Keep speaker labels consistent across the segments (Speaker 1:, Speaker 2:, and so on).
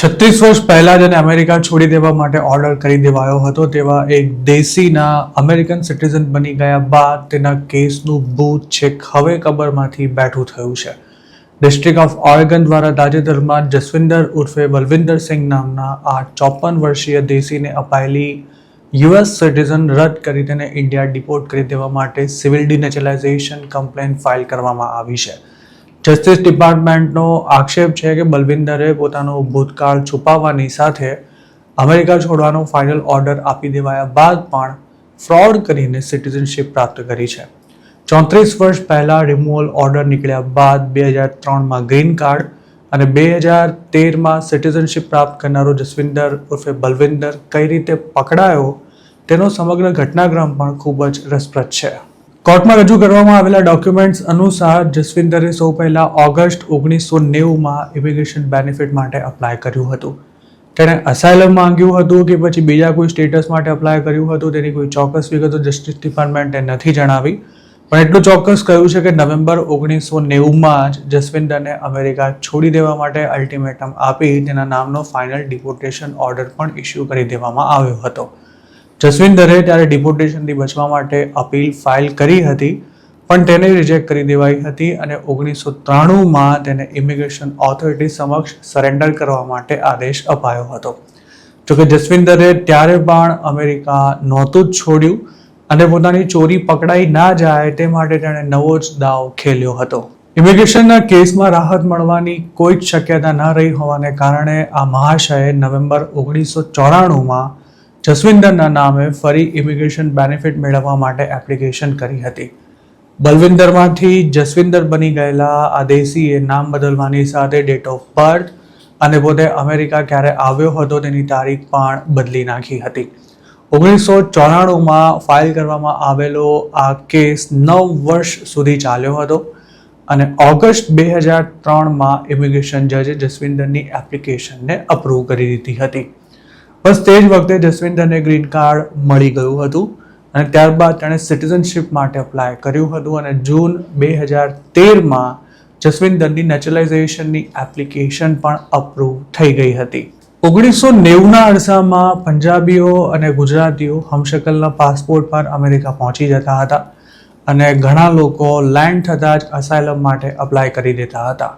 Speaker 1: 36 વર્ષ પહેલા જેને અમેરિકા છોડી દેવા માટે ઓર્ડર કરી દેવાયો હતો તેવા એક દેશીના અમેરિકન સિટીઝન બની ગયા બાદ તેના કેસનું ભૂત છેક હવે કબરમાંથી બેઠું થયું છે. ડિસ્ટ્રિક્ટ ઓફ ઓરેગન દ્વારા તાજેતરમાં જસવિન્દર ઉર્ફે બલવિન્દર સિંહ નામના આ 54 વર્ષીય દેશીને અપાયેલી યુએસ સિટીઝન રદ કરી તેને ઇન્ડિયા ડિપોર્ટ કરી દેવા માટે સિવિલ ડિનેચરલાઇઝેશન કમ્પ્લેન ફાઇલ કરવામાં આવી છે. જસ્ટિસ ડિપાર્ટમેન્ટનો આક્ષેપ છે કે બલવિન્દરે પોતાનો ભૂતકાળ છુપાવવાની સાથે અમેરિકા છોડવાનો ફાઇનલ ઓર્ડર આપી દેવાયા બાદ પણ ફ્રોડ કરીને સિટીઝનશિપ પ્રાપ્ત કરી છે. 34 વર્ષ પહેલા રિમૂવલ ઓર્ડર નીકળ્યા બાદ 2003માં ગ્રીન કાર્ડ અને 2013માં સિટીઝનશિપ પ્રાપ્ત કરનારો જસવિન્દર ઉર્ફે બલવિન્દર કઈ રીતે પકડાયો તેનો સમગ્ર ઘટનાક્રમ પણ ખૂબ જ રસપ્રદ છે. કોર્ટમાં રજૂ કરવામાં આવેલા ડોક્યુમેન્ટ્સ અનુસાર જસવિન્દરે સૌ પહેલા ઓગસ્ટ 1990માં ઇમિગ્રેશન બેનિફિટ માટે અપ્લાય કર્યું હતું. તેણે અસાયલમ માંગ્યું હતું કે પછી બીજા કોઈ સ્ટેટસ માટે અપ્લાય કર્યું હતું તેની કોઈ ચોક્કસ વિગતો જસ્ટિસ ડિપાર્ટમેન્ટે નથી જણાવી, પણ એટલું ચોક્કસ કહ્યું છે કે નવેમ્બર 1990માં જ જસવિન્દરને અમેરિકા છોડી દેવા માટે અલ્ટિમેટમ આપી તેના નામનો ફાઇનલ ડિપોર્ટેશન ઓર્ડર પણ ઇસ્યુ કરી દેવામાં આવ્યો હતો. જસવિન્દરે ત્યારે ડિપોર્ટેશનથી બચવા માટે અપીલ ફાઇલ કરી હતી, પણ તેને રિજેક્ટ કરી દેવાઈ હતી અને 1993માં તેને ઇમિગ્રેશન ઓથોરિટી સમક્ષ સરેન્ડર કરવા માટે આદેશ અપાયો હતો. જોકે જસવિન્દરે ત્યારે પણ અમેરિકા નહોતું જ છોડ્યું અને પોતાની ચોરી પકડાઈ ના જાય તે માટે તેણે નવો જ દાવ ખેલ્યો હતો. ઇમિગ્રેશનના કેસમાં રાહત મળવાની કોઈ જ શક્યતા ન રહી હોવાને કારણે આ મહાશયે નવેમ્બર 1994માં જસવિન્દરના નામે ફરી ઇમિગ્રેશન બેનિફિટ મેળવવા માટે એપ્લિકેશન કરી હતી. બલવિન્દરમાંથી જસવિન્દર બની ગયેલા આ દેશીએ નામ બદલવાની સાથે ડેટ ઓફ બર્થ અને પોતે અમેરિકા ક્યારે આવ્યો હતો તેની તારીખ પણ બદલી નાખી હતી. 1994માં ફાઇલ કરવામાં આવેલો આ કેસ 9 વર્ષ સુધી ચાલ્યો હતો અને ઓગસ્ટ 2003માં ઇમિગ્રેશન જજે જસવિન્દરની એપ્લિકેશનને અપ્રૂવ કરી દીધી હતી. બસ તે જ વખતે જસવિન્દરને ગ્રીન કાર્ડ મળી ગયું હતું અને ત્યારબાદ તેણે સિટીઝનશિપ માટે અપ્લાય કર્યું હતું અને જૂન 2013માં જસવિન્દરની નેચરલાઇઝેશનની એપ્લિકેશન પણ અપ્રૂવ થઈ ગઈ હતી. 1990ના અરસામાં પંજાબીઓ અને ગુજરાતીઓ હમશકલના પાસપોર્ટ પર અમેરિકા પહોંચી જતા હતા અને ઘણા લોકો લેન્ડ થતાં જ અસાયલમ માટે અપ્લાય કરી દેતા હતા.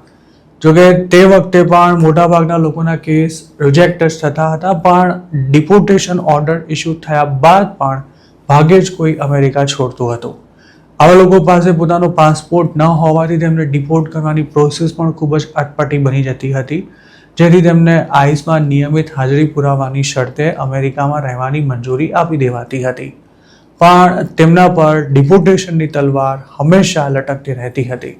Speaker 1: જોકે તે વખતે પણ મોટાભાગના લોકોના કેસ રિજેક્ટ જ થતા હતા, પણ ડિપોર્ટેશન ઓર્ડર ઇસ્યુ થયા બાદ પણ ભાગ્યે જ કોઈ અમેરિકા છોડતું હતું. આવા લોકો પાસે પોતાનો પાસપોર્ટ ન હોવાથી તેમને ડિપોર્ટ કરવાની પ્રોસેસ પણ ખૂબ જ અટપટી બની જતી હતી, જેથી તેમને આઈસમાં નિયમિત હાજરી પુરાવવાની શરતે અમેરિકામાં રહેવાની મંજૂરી આપી દેવાતી હતી. પણ તેમના પર ડિપોર્ટેશનની તલવાર હંમેશા લટકતી રહેતી હતી.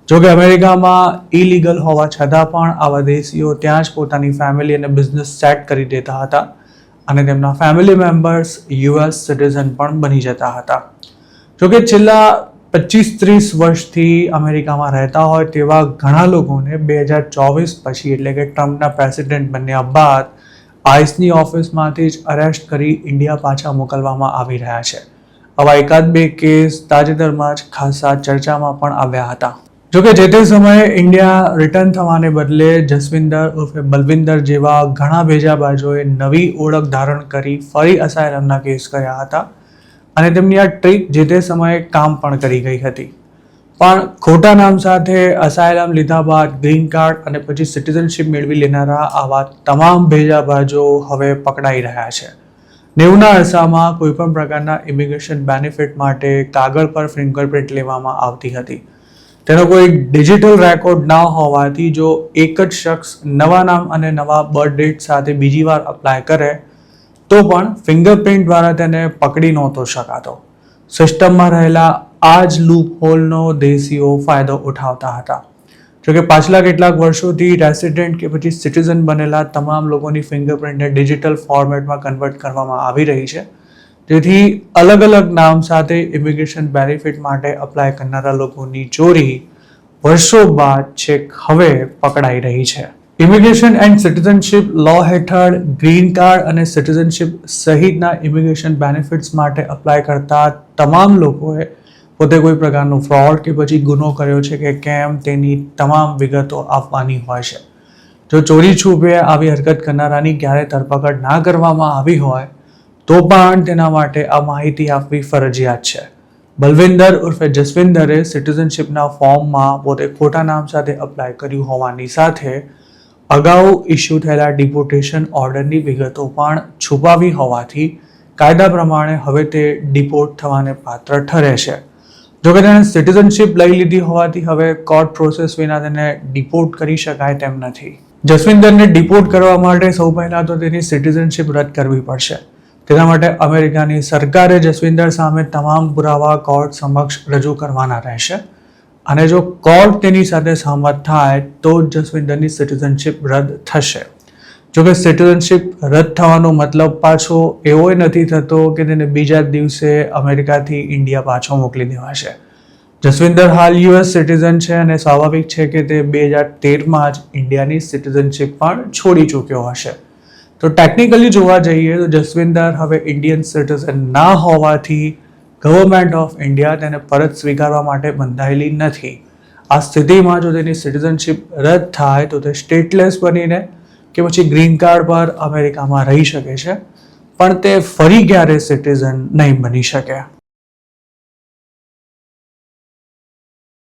Speaker 1: જોકે અમેરિકામાં ઇલીગલ હોવા છતાં પણ આવા દેશીઓ ત્યાં જ પોતાની ફેમિલી અને બિઝનેસ સેટ કરી દેતા હતા અને તેમના ફેમિલી મેમ્બર્સ યુએસ સિટીઝન પણ બની જતા હતા. જોકે છેલ્લા 25-30 વર્ષથી અમેરિકામાં રહેતા હોય તેવા ઘણા લોકોને 2024 પછી એટલે કે ટ્રમ્પના પ્રેસિડેન્ટ બન્યા બાદ આઈસની ઓફિસમાંથી જ અરેસ્ટ કરી ઇન્ડિયા પાછા મોકલવામાં આવી રહ્યા છે. આવા એકાદ બે કેસ તાજેતરમાં જ ખાસા ચર્ચામાં પણ આવ્યા હતા. જોકે જે તે સમયે ઇન્ડિયા રિટર્ન થવાને બદલે જસવિન્દર ઉર્ફે બલવિન્દર જેવા ઘણા ભેજાબાજોએ નવી ઓળખ ધારણ કરી ફરી અસાયલમના કેસ કર્યા હતા અને તેમની આ ટ્રીક જે તે સમયે કામ પણ કરી ગઈ હતી. પણ ખોટા નામ સાથે અસાયલમ લીધા બાદ ગ્રીન કાર્ડ અને પછી સિટીઝનશિપ મેળવી લેનારા આવા તમામ ભેજાબાજો હવે પકડાઈ રહ્યા છે. 90ના અરસામાં કોઈપણ પ્રકારના ઇમિગ્રેશન બેનિફિટ માટે કાગળ પર ફિંગરપ્રિન્ટ લેવામાં આવતી હતી. તેનો કોઈ ડિજિટલ રેકોર્ડ ના હોવાથી જો એક જ શખ્સ નવા નામ અને નવા બર્થ ડેટ સાથે બીજી વાર અપ્લાય કરે તો પણ ફિંગરપ્રિન્ટ દ્વારા તેને પકડી નહોતો શકાતો. સિસ્ટમમાં રહેલા આ જ લૂપ હોલનો દેશીઓ ફાયદો ઉઠાવતા હતા. જોકે પાછલા કેટલાક વર્ષોથી રેસિડેન્ટ કે પછી સિટીઝન બનેલા તમામ લોકોની ફિંગરપ્રિન્ટને ડિજિટલ ફોર્મેટમાં કન્વર્ટ કરવામાં આવી રહી છે, જેથી અલગ અલગ નામ સાથે ઇમિગ્રેશન બેનિફિટ માટે અપ્લાય કરનારા લોકોની ચોરી વર્ષો બાદ છેક હવે પકડાઈ રહી છે. ઇમિગ્રેશન એન્ડ સિટીઝનશિપ લો હેઠળ ગ્રીન કાર્ડ અને સિટીઝનશિપ સહિતના ઇમિગ્રેશન બેનિફિટ્સ માટે અપ્લાય કરતા તમામ લોકોએ પોતે કોઈ પ્રકારનો ફ્રોડ કે પછી ગુનો કર્યો છે કે કેમ તેની તમામ વિગતો આપવાની હોય છે. જો ચોરી છુપે આવી હરકત કરનારાની ક્યારે ધરપકડ ના કરવામાં આવી હોય તો પણ તેના માટે આ માહિતી આપવી ફરજિયાત છે. બલવિંદર ઉર્ફે જસવિંદરે સિટીઝનશીપના ફોર્મમાં પોતે ખોટા નામ સાથે અપ્લાય કર્યું હોવાની સાથે અગાઉ ઇસ્યુ થયેલા ડિપોર્ટેશન ઓર્ડરની વિગતો પણ છુપાવી હોવાથી કાયદા પ્રમાણે હવે તે ડિપોર્ટ થવાને પાત્ર ઠરે છે. જોકે તેણે સિટીઝનશીપ લઈ લીધી હોવાથી હવે કોર્ટ પ્રોસેસ વિના તેને ડિપોર્ટ કરી શકાય તેમ નથી. જસવિંદરને ડિપોર્ટ કરવા માટે સૌ પહેલાં તો તેની સિટીઝનશીપ રદ કરવી પડશે. તેના માટે અમેરિકાની સરકારે જસવિંદર સામે તમામ પુરાવા કોર્ટ સમક્ષ રજૂ કરવાના રહેશે અને જો કોર્ટ તેની સાથે સહમત થાય તો જ જસવિંદરની સિટીઝનશીપ રદ થશે. જોકે સિટીઝનશીપ રદ થવાનો મતલબ પાછો એવો નથી થતો કે તેને બીજા દિવસે અમેરિકાથી ઇન્ડિયા પાછો મોકલી દેવાશે. જસવિંદર હાલ યુએસ સિટીઝન છે અને સ્વાભાવિક છે કે તે 2013માં જ ઇન્ડિયાની સિટીઝનશીપ પણ છોડી ચૂક્યો હશે. તો ટેકનિકલી જોવા જઈએ તો જસવિંદર હવે ઇન્ડિયન સિટીઝન ના હોવાથી ગવર્મેન્ટ ઓફ ઇન્ડિયા તેને પરત સ્વીકારવા માટે બંધાયેલી નથી. આ સ્થિતિમાં જો તેની સિટીઝનશીપ રદ થાય તો તે સ્ટેટલેસ બનીને કે પછી ગ્રીન કાર્ડ પર અમેરિકામાં રહી શકે છે પણ તે ફરી ક્યારે સિટીઝન નહીં બની શકે.